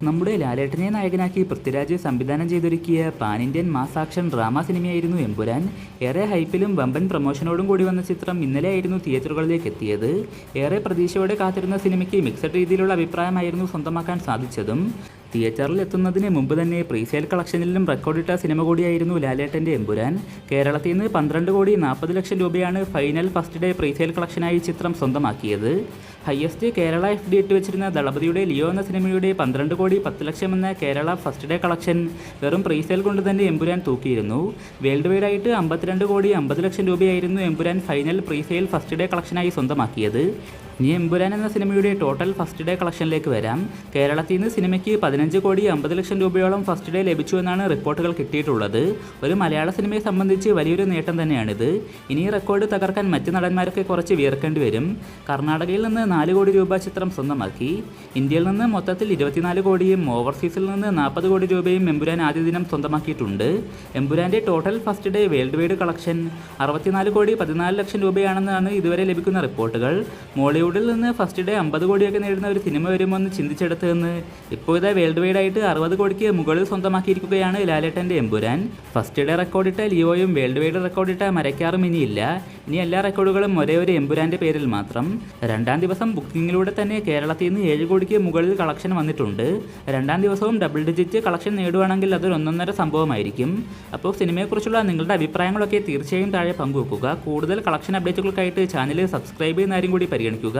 നമ്മുടെ ലാലേട്ടനെ നായകനാക്കി പൃഥ്വിരാജ് സംവിധാനം ചെയ്തൊരുക്കിയ pan Indian mass action drama സിനിമയായിരുന്നു എമ്പുരാൻ. ഏറെ ഹൈപ്പിലും വമ്പൻ പ്രമോഷനോടും കൂടി വന്ന ചിത്രം ഇന്നലെയായിരുന്നു തിയേറ്ററുകളിലേക്ക് എത്തിയത്. ഏറെ പ്രതീക്ഷയോടെ കാത്തിരുന്ന സിനിമയ്ക്ക് മിക്സഡ് രീതിയിലുള്ള അഭിപ്രായമായിരുന്നു സ്വന്തമാക്കാൻ സാധിച്ചതും. തിയേറ്ററിൽ എത്തുന്നതിന് മുമ്പ് തന്നെ പ്രീസെയിൽ കളക്ഷനിലും റെക്കോർഡിട്ട സിനിമ കൂടിയായിരുന്നു ലാലേട്ടൻ്റെ എമ്പുരാൻ. കേരളത്തിൽ നിന്ന് 12,40,00,000 രൂപയാണ് ഫൈനൽ ഫസ്റ്റ് ഡേ പ്രീസെയിൽ കളക്ഷനായി ചിത്രം സ്വന്തമാക്കിയത്. ഹയസ്റ്റ് കേരള FD ഇട്ടുവച്ചിരുന്ന ദളപതിയുടെ ലിയോ എന്ന സിനിമയുടെ 12,10,00,000 എന്ന കേരള ഫസ്റ്റ് ഡേ കളക്ഷൻ വെറും പ്രീസെയിൽ കൊണ്ട് തന്നെ എമ്പുരാൻ തൂക്കിയിരുന്നു. വേൾഡ് വൈഡായിട്ട് 52,50,00,000 രൂപയായിരുന്നു Empuraan final presale first day കളക്ഷനായി സ്വന്തമാക്കിയത്. ഇനി എമ്പുരാൻ എന്ന സിനിമയുടെ ടോട്ടൽ ഫസ്റ്റ് ഡേ കളക്ഷനിലേക്ക് വരാം. കേരളത്തിൽ നിന്ന് സിനിമയ്ക്ക് 15,50,00,000 രൂപയോളം ഫസ്റ്റ് ഡേ ലഭിച്ചു എന്നാണ് റിപ്പോർട്ടുകൾ കിട്ടിയിട്ടുള്ളത്. ഒരു മലയാള സിനിമയെ സംബന്ധിച്ച് വലിയൊരു നേട്ടം തന്നെയാണിത്. ഇനി റെക്കോർഡ് തകർക്കാൻ മറ്റ് നടന്മാരൊക്കെ കുറച്ച് വിയർക്കേണ്ടി വരും. കർണാടകയിൽ നിന്ന് 4 കോടി രൂപ ചിത്രം സ്വന്തമാക്കി. ഇന്ത്യയിൽ നിന്ന് മൊത്തത്തിൽ 24 കോടിയും ഓവർസീസിൽ നിന്ന് 40 കോടി രൂപയും എമ്പുരാൻ ആദ്യ ദിനം സ്വന്തമാക്കിയിട്ടുണ്ട്. എമ്പുരാൻ്റെ total first day world wide collection 64,14,00,000 രൂപയാണെന്നാണ് ഇതുവരെ ലഭിക്കുന്ന റിപ്പോർട്ടുകൾ. മോളിവുഡിൽ നിന്ന് ഫസ്റ്റ് ഡേ 50 കോടിയൊക്കെ നേടുന്ന ഒരു സിനിമ വരുമെന്ന് ചിന്തിച്ചെടുത്തെന്ന് ഇപ്പോൾ ഇതാ വേൾഡ് വൈഡ് ആയിട്ട് 60 കോടിക്ക് മുകളിൽ സ്വന്തമാക്കിയിരിക്കുകയാണ് ലാലേട്ടൻ്റെ എമ്പുരാൻ. ഫസ്റ്റ് ഡേ റെക്കോർഡിട്ട ലിയോയും വേൾഡ് വൈഡ് റെക്കോർഡിട്ട മരക്കാറും ഇനിയില്ല. ഇനി എല്ലാ റെക്കോർഡുകളും ഒരേ ഒരു എമ്പുരാൻ്റെ പേരിൽ മാത്രം. രണ്ടാം ദിവസം ബുക്കിങ്ങിലൂടെ തന്നെ കേരളത്തിൽ നിന്ന് 7 കോടിക്ക് മുകളിൽ കളക്ഷൻ വന്നിട്ടുണ്ട്. രണ്ടാം ദിവസവും ഡബിൾ ഡിജിറ്റ് കളക്ഷൻ നേടുകയാണെങ്കിൽ അതൊരു ഒന്നൊന്നര സംഭവമായിരിക്കും. അപ്പോൾ സിനിമയെക്കുറിച്ചുള്ള നിങ്ങളുടെ അഭിപ്രായങ്ങളൊക്കെ തീർച്ചയായും താഴെ പങ്കുവെക്കുക. കൂടുതൽ കളക്ഷൻ അപ്ഡേറ്റുകൾക്കായിട്ട് ചാനൽ സബ്സ്ക്രൈബ് ചെയ്യുന്ന കാര്യം കൂടി പരിഗണിക്കുക.